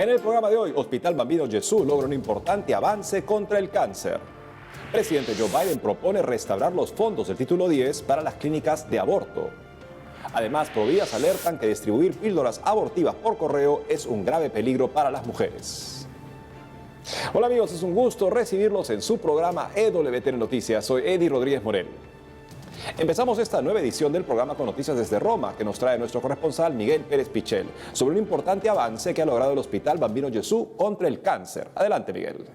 En el programa de hoy, Hospital Bambino Gesù logra un importante avance contra el cáncer. Presidente Joe Biden propone restaurar los fondos del título 10 para las clínicas de aborto. Además, Providas alertan que distribuir píldoras abortivas por correo es un grave peligro para las mujeres. Hola amigos, es un gusto recibirlos en su programa EWTN Noticias. Soy Eddie Rodríguez Morel. Empezamos esta nueva edición del programa con noticias desde Roma, que nos trae nuestro corresponsal Miguel Pérez Pichel, sobre un importante avance que ha logrado el Hospital Bambino Gesù contra el cáncer. Adelante, Miguel.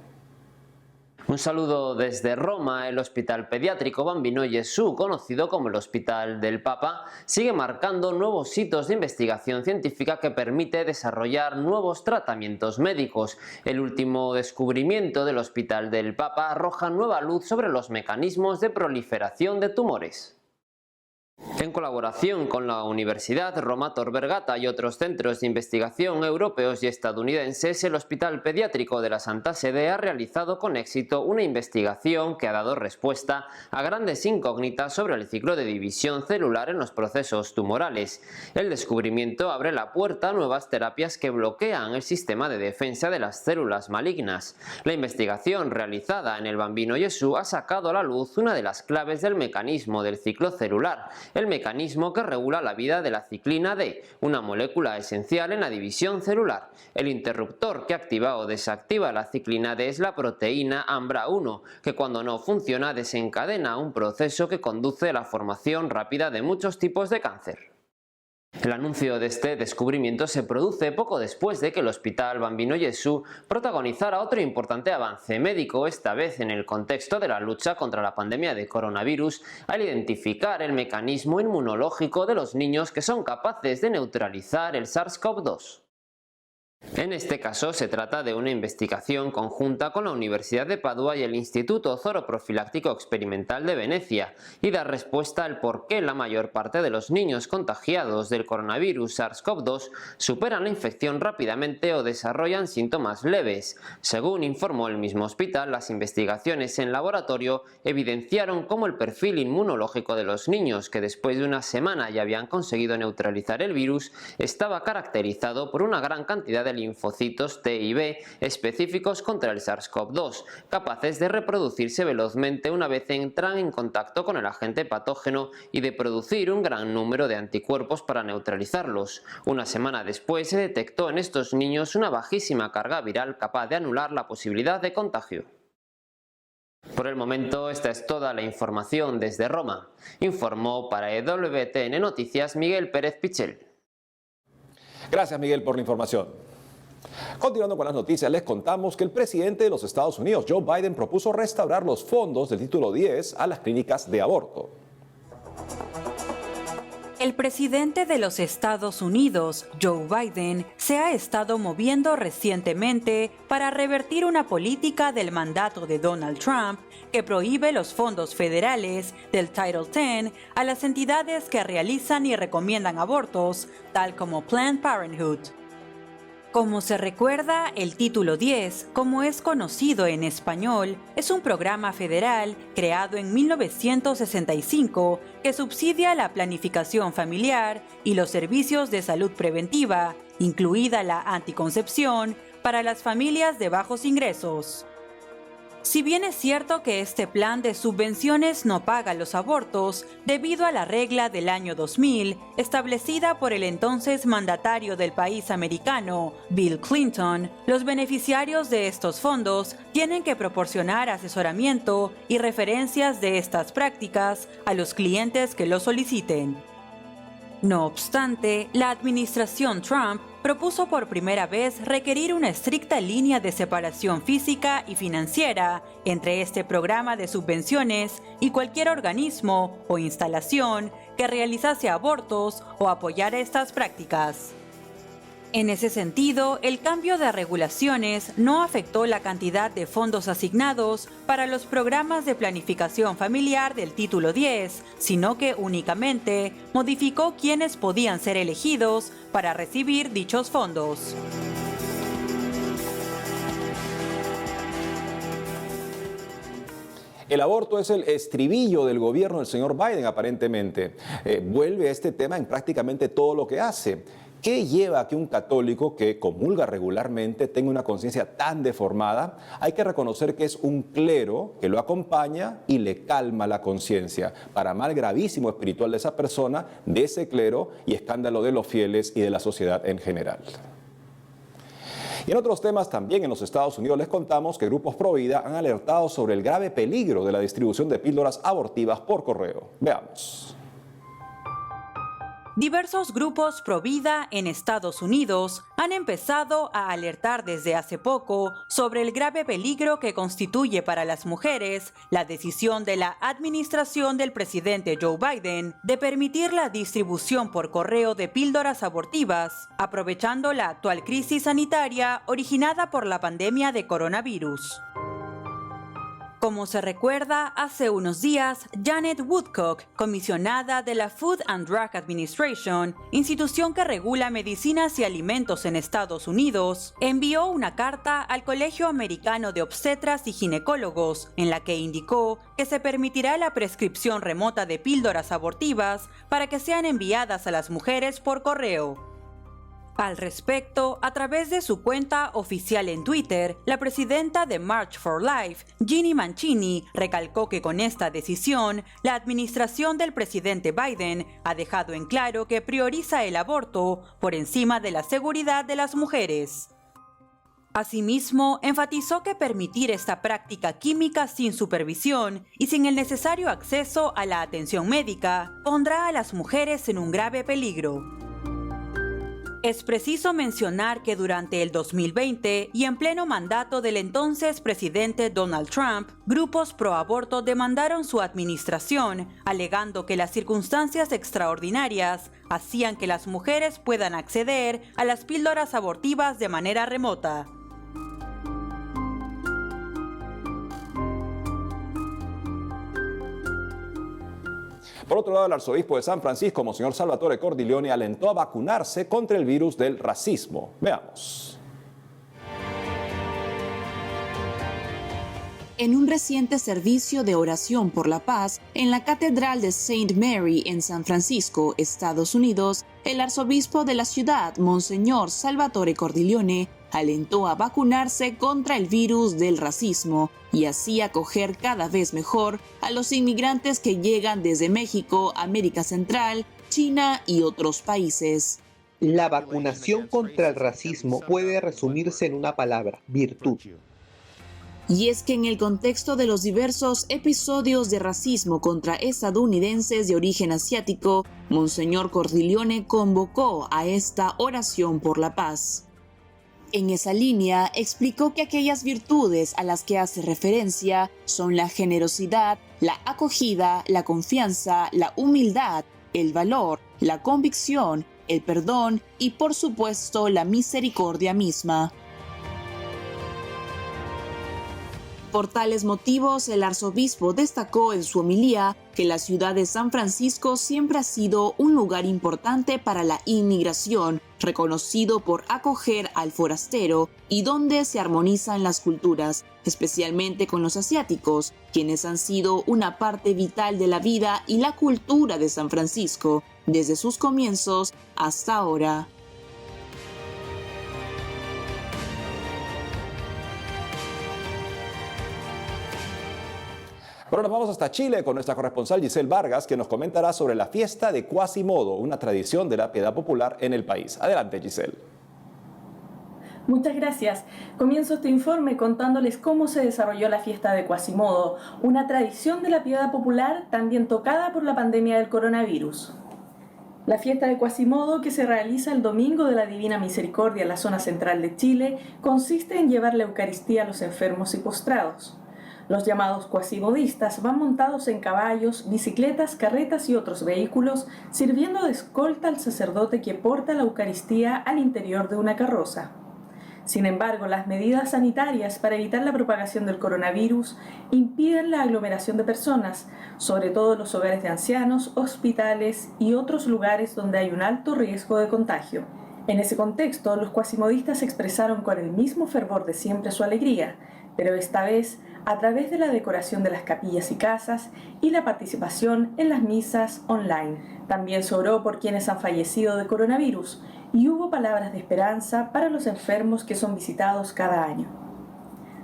Un saludo desde Roma. El Hospital Pediátrico Bambino Gesù, conocido como el Hospital del Papa, sigue marcando nuevos hitos de investigación científica que permite desarrollar nuevos tratamientos médicos. El último descubrimiento del Hospital del Papa arroja nueva luz sobre los mecanismos de proliferación de tumores. En colaboración con la Universidad Roma Tor Vergata y otros centros de investigación europeos y estadounidenses, el Hospital Pediátrico de la Santa Sede ha realizado con éxito una investigación que ha dado respuesta a grandes incógnitas sobre el ciclo de división celular en los procesos tumorales. El descubrimiento abre la puerta a nuevas terapias que bloquean el sistema de defensa de las células malignas. La investigación realizada en el Bambino Gesù ha sacado a la luz una de las claves del mecanismo del ciclo celular, el mecanismo que regula la vida de la ciclina D, una molécula esencial en la división celular. El interruptor que activa o desactiva la ciclina D es la proteína AMBRA1, que cuando no funciona desencadena un proceso que conduce a la formación rápida de muchos tipos de cáncer. El anuncio de este descubrimiento se produce poco después de que el Hospital Bambino Gesù protagonizara otro importante avance médico, esta vez en el contexto de la lucha contra la pandemia de coronavirus, al identificar el mecanismo inmunológico de los niños que son capaces de neutralizar el SARS-CoV-2. En este caso se trata de una investigación conjunta con la Universidad de Padua y el Instituto Zooprofiláctico Experimental de Venecia y da respuesta al por qué la mayor parte de los niños contagiados del coronavirus SARS-CoV-2 superan la infección rápidamente o desarrollan síntomas leves. Según informó el mismo hospital, las investigaciones en laboratorio evidenciaron cómo el perfil inmunológico de los niños que después de una semana ya habían conseguido neutralizar el virus estaba caracterizado por una gran cantidad de linfocitos T y B específicos contra el SARS-CoV-2, capaces de reproducirse velozmente una vez entran en contacto con el agente patógeno y de producir un gran número de anticuerpos para neutralizarlos. Una semana después se detectó en estos niños una bajísima carga viral capaz de anular la posibilidad de contagio. Por el momento, esta es toda la información desde Roma. Informó para EWTN Noticias Miguel Pérez Pichel. Gracias, Miguel, por la información. Continuando con las noticias, les contamos que el presidente de los Estados Unidos, Joe Biden, propuso restaurar los fondos del título 10 a las clínicas de aborto. El presidente de los Estados Unidos, Joe Biden, se ha estado moviendo recientemente para revertir una política del mandato de Donald Trump que prohíbe los fondos federales del Title X a las entidades que realizan y recomiendan abortos, tal como Planned Parenthood. Como se recuerda, el Título 10, como es conocido en español, es un programa federal creado en 1965 que subsidia la planificación familiar y los servicios de salud preventiva, incluida la anticoncepción, para las familias de bajos ingresos. Si bien es cierto que este plan de subvenciones no paga los abortos, debido a la regla del año 2000, establecida por el entonces mandatario del país americano, Bill Clinton, los beneficiarios de estos fondos tienen que proporcionar asesoramiento y referencias de estas prácticas a los clientes que lo soliciten. No obstante, la administración Trump propuso por primera vez requerir una estricta línea de separación física y financiera entre este programa de subvenciones y cualquier organismo o instalación que realizase abortos o apoyara estas prácticas. En ese sentido, el cambio de regulaciones no afectó la cantidad de fondos asignados para los programas de planificación familiar del Título 10, sino que únicamente modificó quiénes podían ser elegidos para recibir dichos fondos. El aborto es el estribillo del gobierno del señor Biden, aparentemente. Vuelve este tema en prácticamente todo lo que hace. ¿Qué lleva a que un católico que comulga regularmente tenga una conciencia tan deformada? Hay que reconocer que es un clero que lo acompaña y le calma la conciencia, para mal gravísimo espiritual de esa persona, de ese clero y escándalo de los fieles y de la sociedad en general. Y en otros temas también en los Estados Unidos les contamos que grupos pro vida han alertado sobre el grave peligro de la distribución de píldoras abortivas por correo. Veamos. Diversos grupos pro vida en Estados Unidos han empezado a alertar desde hace poco sobre el grave peligro que constituye para las mujeres la decisión de la administración del presidente Joe Biden de permitir la distribución por correo de píldoras abortivas, aprovechando la actual crisis sanitaria originada por la pandemia de coronavirus. Como se recuerda, hace unos días, Janet Woodcock, comisionada de la Food and Drug Administration, institución que regula medicinas y alimentos en Estados Unidos, envió una carta al Colegio Americano de Obstetras y Ginecólogos, en la que indicó que se permitirá la prescripción remota de píldoras abortivas para que sean enviadas a las mujeres por correo. Al respecto, a través de su cuenta oficial en Twitter, la presidenta de March for Life, Ginny Mancini, recalcó que con esta decisión, la administración del presidente Biden ha dejado en claro que prioriza el aborto por encima de la seguridad de las mujeres. Asimismo, enfatizó que permitir esta práctica química sin supervisión y sin el necesario acceso a la atención médica pondrá a las mujeres en un grave peligro. Es preciso mencionar que durante el 2020 y en pleno mandato del entonces presidente Donald Trump, grupos pro aborto demandaron su administración, alegando que las circunstancias extraordinarias hacían que las mujeres puedan acceder a las píldoras abortivas de manera remota. Por otro lado, el arzobispo de San Francisco, Monseñor Salvatore Cordileone, alentó a vacunarse contra el virus del racismo. Veamos. En un reciente servicio de oración por la paz en la Catedral de St. Mary en San Francisco, Estados Unidos, el arzobispo de la ciudad, Monseñor Salvatore Cordileone, alentó a vacunarse contra el virus del racismo y así acoger cada vez mejor a los inmigrantes que llegan desde México, América Central, China y otros países. La vacunación contra el racismo puede resumirse en una palabra: virtud. Y es que en el contexto de los diversos episodios de racismo contra estadounidenses de origen asiático, Monseñor Cordileone convocó a esta oración por la paz. En esa línea, explicó que aquellas virtudes a las que hace referencia son la generosidad, la acogida, la confianza, la humildad, el valor, la convicción, el perdón y, por supuesto, la misericordia misma. Por tales motivos, el arzobispo destacó en su homilía que la ciudad de San Francisco siempre ha sido un lugar importante para la inmigración, reconocido por acoger al forastero y donde se armonizan las culturas, especialmente con los asiáticos, quienes han sido una parte vital de la vida y la cultura de San Francisco, desde sus comienzos hasta ahora. Ahora nos vamos hasta Chile con nuestra corresponsal Giselle Vargas, que nos comentará sobre la fiesta de Quasimodo, una tradición de la piedad popular en el país. Adelante, Giselle. Muchas gracias. Comienzo este informe contándoles cómo se desarrolló la fiesta de Quasimodo, una tradición de la piedad popular también tocada por la pandemia del coronavirus. La fiesta de Quasimodo, que se realiza el Domingo de la Divina Misericordia en la zona central de Chile, consiste en llevar la Eucaristía a los enfermos y postrados. Los llamados quasimodistas van montados en caballos, bicicletas, carretas y otros vehículos, sirviendo de escolta al sacerdote que porta la Eucaristía al interior de una carroza. Sin embargo, las medidas sanitarias para evitar la propagación del coronavirus impiden la aglomeración de personas, sobre todo en los hogares de ancianos, hospitales y otros lugares donde hay un alto riesgo de contagio. En ese contexto, los quasimodistas expresaron con el mismo fervor de siempre su alegría, pero esta vez a través de la decoración de las capillas y casas y la participación en las misas online. También se oró por quienes han fallecido de coronavirus y hubo palabras de esperanza para los enfermos que son visitados cada año.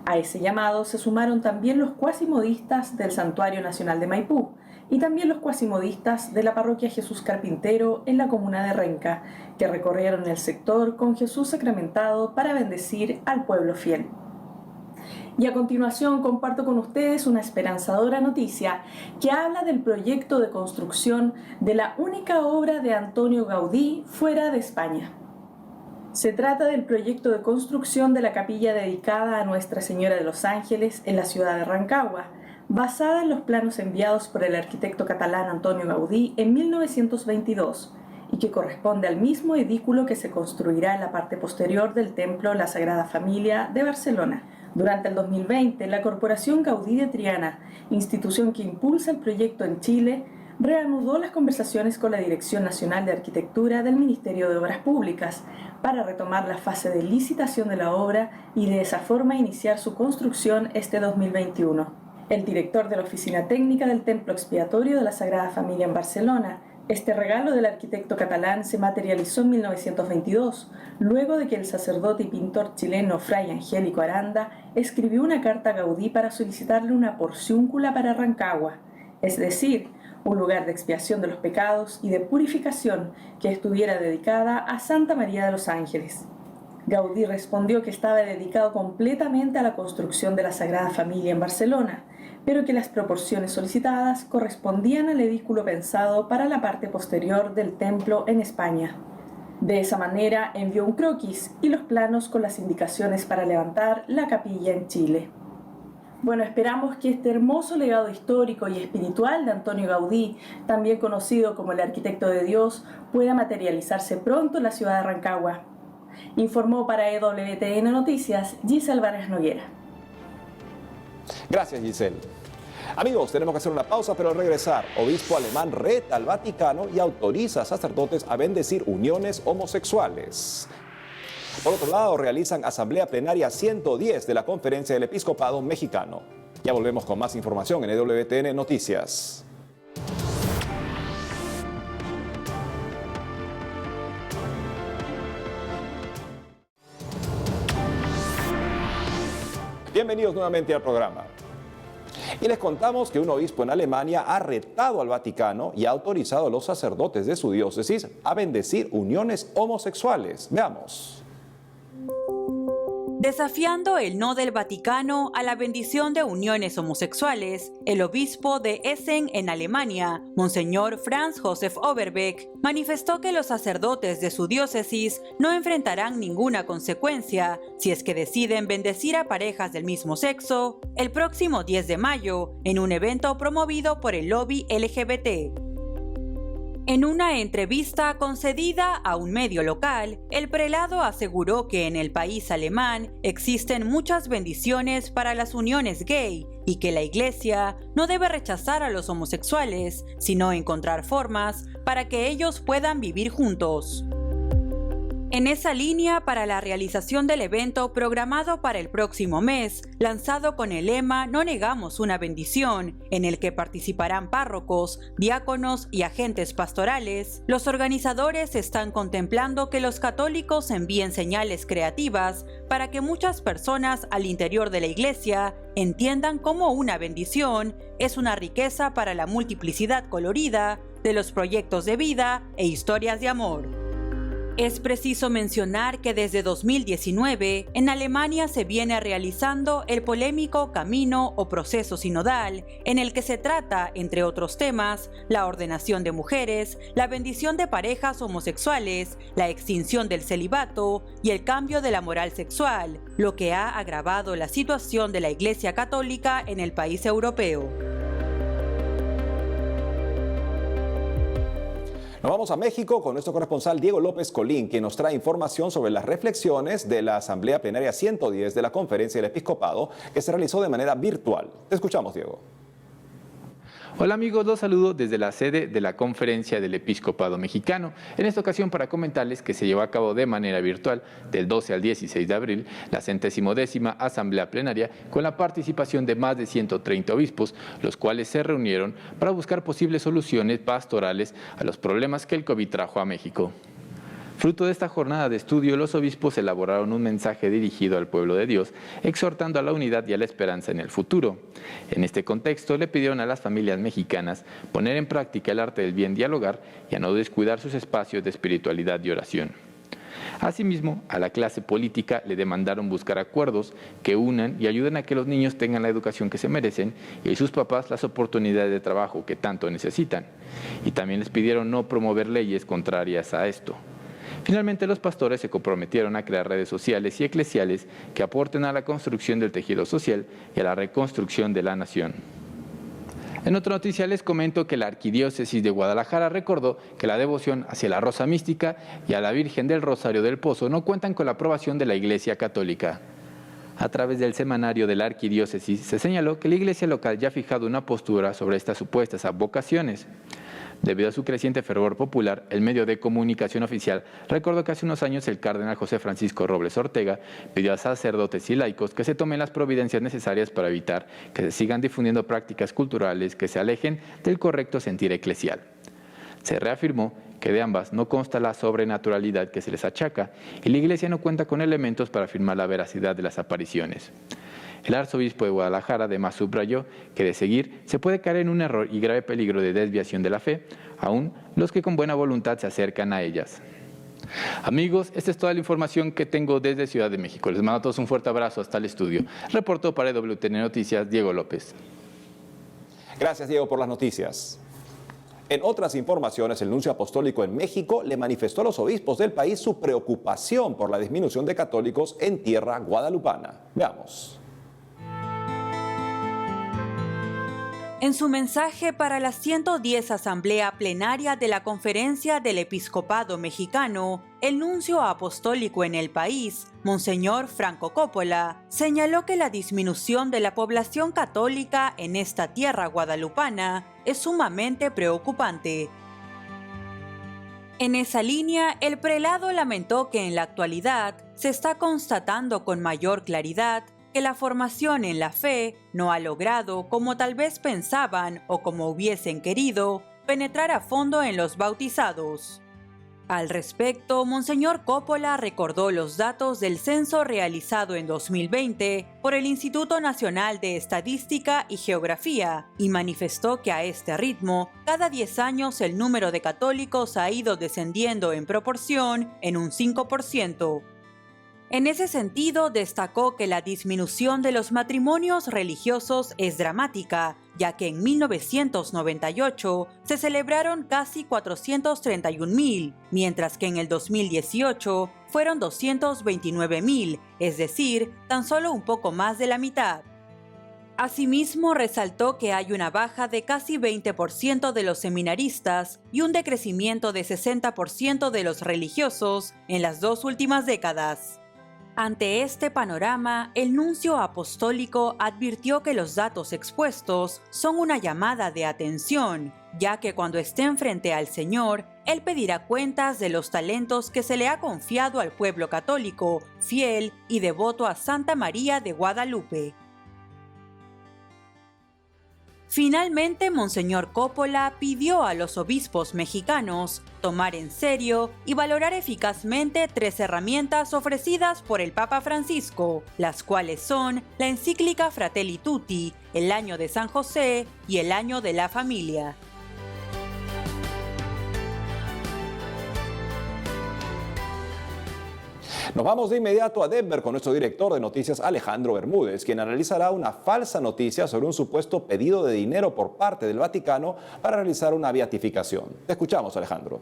A ese llamado se sumaron también los cuasimodistas del Santuario Nacional de Maipú y también los cuasimodistas de la parroquia Jesús Carpintero en la comuna de Renca, que recorrieron el sector con Jesús sacramentado para bendecir al pueblo fiel. Y a continuación comparto con ustedes una esperanzadora noticia que habla del proyecto de construcción de la única obra de Antonio Gaudí fuera de España. Se trata del proyecto de construcción de la capilla dedicada a Nuestra Señora de los Ángeles en la ciudad de Rancagua, basada en los planos enviados por el arquitecto catalán Antonio Gaudí en 1922 y que corresponde al mismo edículo que se construirá en la parte posterior del templo La Sagrada Familia de Barcelona. Durante el 2020, la Corporación Gaudí de Triana, institución que impulsa el proyecto en Chile, reanudó las conversaciones con la Dirección Nacional de Arquitectura del Ministerio de Obras Públicas para retomar la fase de licitación de la obra y de esa forma iniciar su construcción este 2021. El director de la Oficina Técnica del Templo Expiatorio de la Sagrada Familia en Barcelona, este regalo del arquitecto catalán se materializó en 1922, luego de que el sacerdote y pintor chileno Fray Angélico Aranda escribió una carta a Gaudí para solicitarle una porciúncula para Rancagua, es decir, un lugar de expiación de los pecados y de purificación que estuviera dedicada a Santa María de los Ángeles. Gaudí respondió que estaba dedicado completamente a la construcción de la Sagrada Familia en Barcelona, pero que las proporciones solicitadas correspondían al edículo pensado para la parte posterior del templo en España. De esa manera envió un croquis y los planos con las indicaciones para levantar la capilla en Chile. Bueno, esperamos que este hermoso legado histórico y espiritual de Antonio Gaudí, también conocido como el arquitecto de Dios, pueda materializarse pronto en la ciudad de Rancagua. Informó para EWTN Noticias Giselle Vargas Noguera. Gracias, Giselle. Amigos, tenemos que hacer una pausa, pero al regresar, obispo alemán reta al Vaticano y autoriza a sacerdotes a bendecir uniones homosexuales. Por otro lado, realizan Asamblea Plenaria 110 de la Conferencia del Episcopado Mexicano. Ya volvemos con más información en EWTN Noticias. Bienvenidos nuevamente al programa. Y les contamos que un obispo en Alemania ha retado al Vaticano y ha autorizado a los sacerdotes de su diócesis a bendecir uniones homosexuales. Veamos. Desafiando el no del Vaticano a la bendición de uniones homosexuales, el obispo de Essen en Alemania, Monseñor Franz Josef Overbeck, manifestó que los sacerdotes de su diócesis no enfrentarán ninguna consecuencia si es que deciden bendecir a parejas del mismo sexo el próximo 10 de mayo en un evento promovido por el lobby LGBT. En una entrevista concedida a un medio local, el prelado aseguró que en el país alemán existen muchas bendiciones para las uniones gay y que la Iglesia no debe rechazar a los homosexuales, sino encontrar formas para que ellos puedan vivir juntos. En esa línea, para la realización del evento programado para el próximo mes, lanzado con el lema No negamos una bendición, en el que participarán párrocos, diáconos y agentes pastorales, los organizadores están contemplando que los católicos envíen señales creativas para que muchas personas al interior de la Iglesia entiendan cómo una bendición es una riqueza para la multiplicidad colorida de los proyectos de vida e historias de amor. Es preciso mencionar que desde 2019 en Alemania se viene realizando el polémico camino o proceso sinodal, en el que se trata, entre otros temas, la ordenación de mujeres, la bendición de parejas homosexuales, la extinción del celibato y el cambio de la moral sexual, lo que ha agravado la situación de la Iglesia Católica en el país europeo. Nos vamos a México con nuestro corresponsal Diego López Colín, quien nos trae información sobre las reflexiones de la Asamblea Plenaria 110 de la Conferencia del Episcopado, que se realizó de manera virtual. Te escuchamos, Diego. Hola amigos, los saludo desde la sede de la Conferencia del Episcopado Mexicano. En esta ocasión para comentarles que se llevó a cabo de manera virtual del 12 al 16 de abril la 110ª Asamblea Plenaria con la participación de más de 130 obispos, los cuales se reunieron para buscar posibles soluciones pastorales a los problemas que el COVID trajo a México. Fruto de esta jornada de estudio, los obispos elaboraron un mensaje dirigido al pueblo de Dios, exhortando a la unidad y a la esperanza en el futuro. En este contexto, le pidieron a las familias mexicanas poner en práctica el arte del bien dialogar y a no descuidar sus espacios de espiritualidad y oración. Asimismo, a la clase política le demandaron buscar acuerdos que unan y ayuden a que los niños tengan la educación que se merecen y sus papás las oportunidades de trabajo que tanto necesitan. Y también les pidieron no promover leyes contrarias a esto. Finalmente, los pastores se comprometieron a crear redes sociales y eclesiales que aporten a la construcción del tejido social y a la reconstrucción de la nación. En otra noticia les comento que la Arquidiócesis de Guadalajara recordó que la devoción hacia la Rosa Mística y a la Virgen del Rosario del Pozo no cuentan con la aprobación de la Iglesia Católica. A través del semanario de la Arquidiócesis se señaló que la Iglesia local ya ha fijado una postura sobre estas supuestas advocaciones. Debido a su creciente fervor popular, el medio de comunicación oficial recordó que hace unos años el cardenal José Francisco Robles Ortega pidió a sacerdotes y laicos que se tomen las providencias necesarias para evitar que se sigan difundiendo prácticas culturales que se alejen del correcto sentir eclesial. Se reafirmó que de ambas no consta la sobrenaturalidad que se les achaca y la Iglesia no cuenta con elementos para afirmar la veracidad de las apariciones. El arzobispo de Guadalajara además subrayó que de seguir se puede caer en un error y grave peligro de desviación de la fe, aún los que con buena voluntad se acercan a ellas. Amigos, esta es toda la información que tengo desde Ciudad de México. Les mando a todos un fuerte abrazo hasta el estudio. Reportó para WTN Noticias, Diego López. Gracias, Diego, por las noticias. En otras informaciones, el nuncio apostólico en México le manifestó a los obispos del país su preocupación por la disminución de católicos en tierra guadalupana. Veamos. En su mensaje para la 110 Asamblea Plenaria de la Conferencia del Episcopado Mexicano, el nuncio apostólico en el país, Monseñor Franco Coppola, señaló que la disminución de la población católica en esta tierra guadalupana es sumamente preocupante. En esa línea, el prelado lamentó que en la actualidad se está constatando con mayor claridad que la formación en la fe no ha logrado, como tal vez pensaban o como hubiesen querido, penetrar a fondo en los bautizados. Al respecto, Monseñor Coppola recordó los datos del censo realizado en 2020 por el Instituto Nacional de Estadística y Geografía y manifestó que a este ritmo, cada 10 años el número de católicos ha ido descendiendo en proporción en un 5%. En ese sentido, destacó que la disminución de los matrimonios religiosos es dramática, ya que en 1998 se celebraron casi 431,000, mientras que en el 2018 fueron 229,000, es decir, tan solo un poco más de la mitad. Asimismo, resaltó que hay una baja de casi 20% de los seminaristas y un decrecimiento de 60% de los religiosos en las 2 últimas décadas. Ante este panorama, el nuncio apostólico advirtió que los datos expuestos son una llamada de atención, ya que cuando estén frente al Señor, Él pedirá cuentas de los talentos que se le ha confiado al pueblo católico, fiel y devoto a Santa María de Guadalupe. Finalmente, Monseñor Coppola pidió a los obispos mexicanos tomar en serio y valorar eficazmente 3 herramientas ofrecidas por el Papa Francisco, las cuales son la encíclica Fratelli Tutti, el Año de San José y el Año de la Familia. Nos vamos de inmediato a Denver con nuestro director de noticias Alejandro Bermúdez, quien analizará una falsa noticia sobre un supuesto pedido de dinero por parte del Vaticano para realizar una beatificación. Te escuchamos, Alejandro.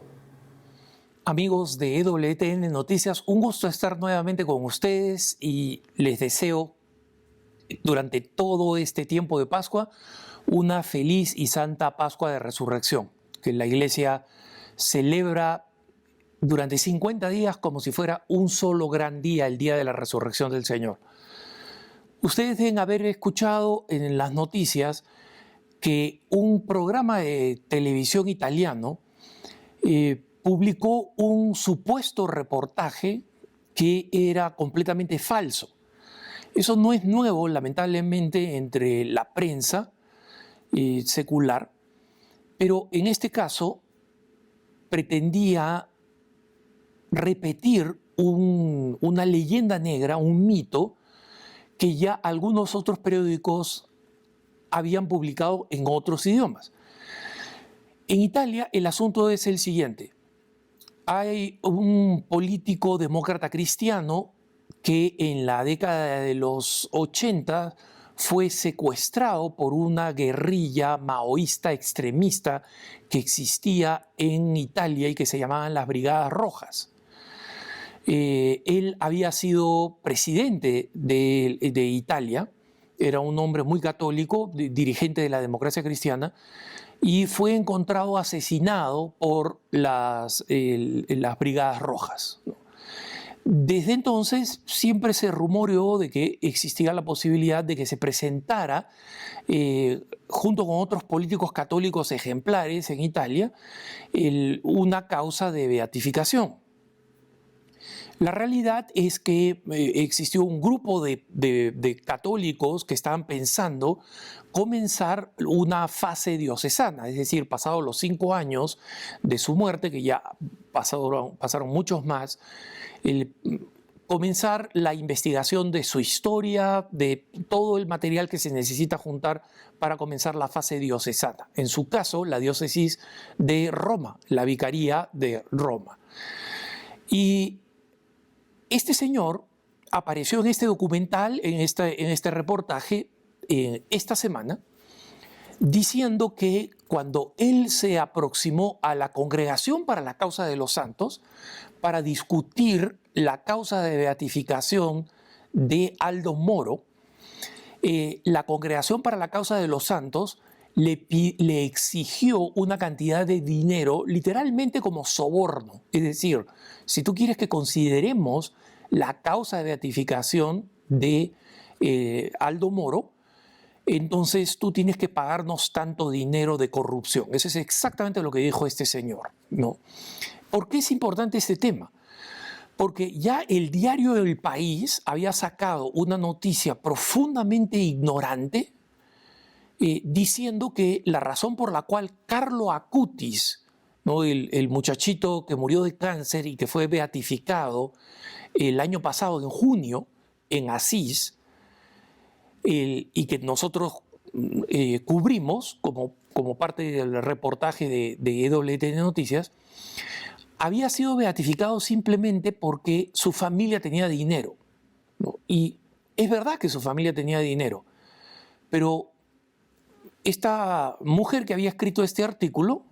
Amigos de EWTN Noticias, un gusto estar nuevamente con ustedes y les deseo durante todo este tiempo de Pascua una feliz y santa Pascua de Resurrección, que la Iglesia celebra durante 50 días como si fuera un solo gran día, el día de la resurrección del Señor. Ustedes deben haber escuchado en las noticias que un programa de televisión italiano publicó un supuesto reportaje que era completamente falso. Eso no es nuevo, lamentablemente, entre la prensa secular, pero en este caso pretendía repetir una leyenda negra, un mito, que ya algunos otros periódicos habían publicado en otros idiomas. En Italia el asunto es el siguiente. Hay un político demócrata cristiano que en la década de los 80 fue secuestrado por una guerrilla maoísta extremista que existía en Italia y que se llamaban las Brigadas Rojas. Él había sido presidente de Italia, era un hombre muy católico, dirigente de la democracia cristiana, y fue encontrado asesinado por las Brigadas Rojas. Desde entonces siempre se rumoreó de que existía la posibilidad de que se presentara, junto con otros políticos católicos ejemplares en Italia, una causa de beatificación. La realidad es que existió un grupo de católicos que estaban pensando comenzar una fase diocesana, es decir, pasados los 5 años de su muerte, que ya pasaron muchos más, comenzar la investigación de su historia, de todo el material que se necesita juntar para comenzar la fase diocesana. En su caso, la diócesis de Roma, la vicaría de Roma. Y este señor apareció en este documental, en este reportaje, esta semana, diciendo que cuando él se aproximó a la Congregación para la Causa de los Santos para discutir la causa de beatificación de Aldo Moro, la Congregación para la Causa de los Santos le exigió una cantidad de dinero literalmente como soborno. Es decir, si tú quieres que consideremos la causa de beatificación de Aldo Moro, entonces tú tienes que pagarnos tanto dinero de corrupción. Eso es exactamente lo que dijo este señor, ¿no? ¿Por qué es importante este tema? Porque ya el diario El País había sacado una noticia profundamente ignorante, diciendo que la razón por la cual Carlo Acutis, ¿no?, el muchachito que murió de cáncer y que fue beatificado el año pasado, en junio, en Asís, y que nosotros cubrimos como parte del reportaje de EWTN Noticias, había sido beatificado simplemente porque su familia tenía dinero, ¿no? Y es verdad que su familia tenía dinero, pero esta mujer que había escrito este artículo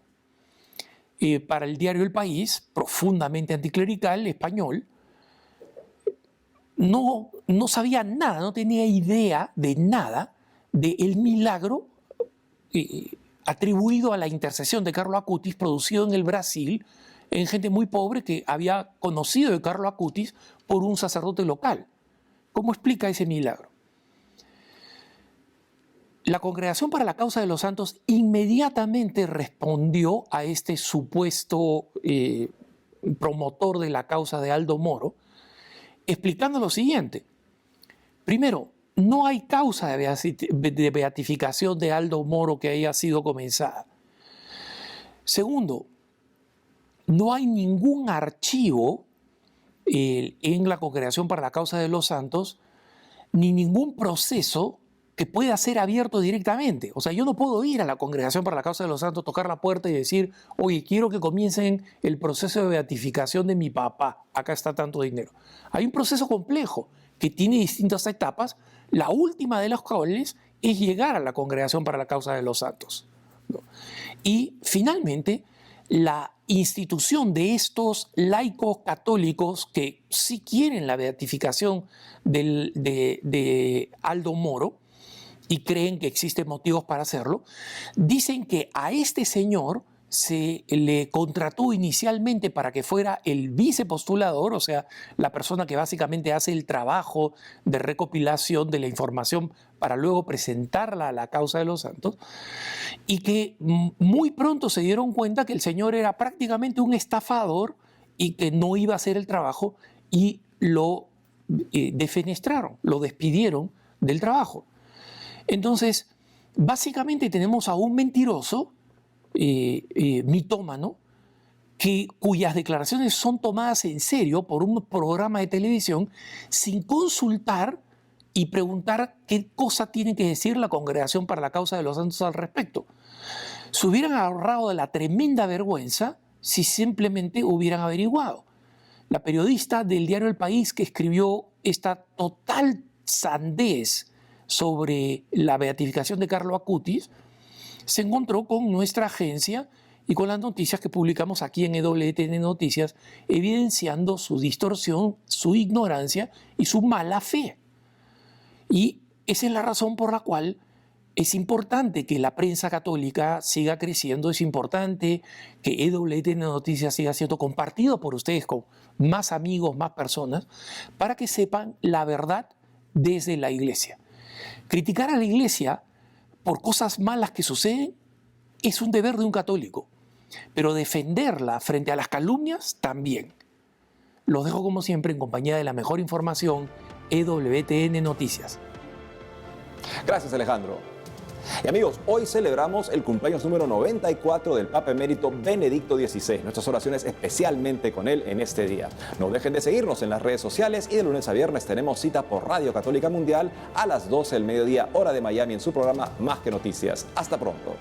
para el diario El País, profundamente anticlerical, español, no sabía nada, no tenía idea de nada del milagro atribuido a la intercesión de Carlo Acutis, producido en el Brasil, en gente muy pobre que había conocido de Carlo Acutis por un sacerdote local. ¿Cómo explica ese milagro? La Congregación para la Causa de los Santos inmediatamente respondió a este supuesto promotor de la causa de Aldo Moro, explicando lo siguiente. Primero, no hay causa de beatificación de Aldo Moro que haya sido comenzada. Segundo, no hay ningún archivo en la Congregación para la Causa de los Santos, ni ningún proceso que pueda ser abierto directamente. O sea, yo no puedo ir a la Congregación para la Causa de los Santos, tocar la puerta y decir, oye, quiero que comiencen el proceso de beatificación de mi papá, acá está tanto dinero. Hay un proceso complejo que tiene distintas etapas, la última de las cuales es llegar a la Congregación para la Causa de los Santos, ¿no? Y finalmente, la institución de estos laicos católicos que sí quieren la beatificación de Aldo Moro y creen que existen motivos para hacerlo, dicen que a este señor se le contrató inicialmente para que fuera el vicepostulador, o sea, la persona que básicamente hace el trabajo de recopilación de la información para luego presentarla a la causa de los santos, y que muy pronto se dieron cuenta que el señor era prácticamente un estafador y que no iba a hacer el trabajo, y lo defenestraron, lo despidieron del trabajo. Entonces, básicamente tenemos a un mentiroso, mitómano, cuyas declaraciones son tomadas en serio por un programa de televisión sin consultar y preguntar qué cosa tiene que decir la Congregación para la Causa de los Santos al respecto. Se hubieran ahorrado de la tremenda vergüenza si simplemente hubieran averiguado. La periodista del diario El País que escribió esta total sandez sobre la beatificación de Carlo Acutis se encontró con nuestra agencia y con las noticias que publicamos aquí en EWTN Noticias, evidenciando su distorsión, su ignorancia y su mala fe. Y esa es la razón por la cual es importante que la prensa católica siga creciendo, es importante que EWTN Noticias siga siendo compartido por ustedes con más amigos, más personas, para que sepan la verdad desde la Iglesia. Criticar a la Iglesia por cosas malas que suceden es un deber de un católico, pero defenderla frente a las calumnias también. Los dejo como siempre en compañía de la mejor información, EWTN Noticias. Gracias, Alejandro. Y amigos, hoy celebramos el cumpleaños número 94 del Papa Emérito Benedicto XVI. Nuestras oraciones especialmente con él en este día. No dejen de seguirnos en las redes sociales y de lunes a viernes tenemos cita por Radio Católica Mundial a las 12 del mediodía, hora de Miami, en su programa Más que Noticias. Hasta pronto.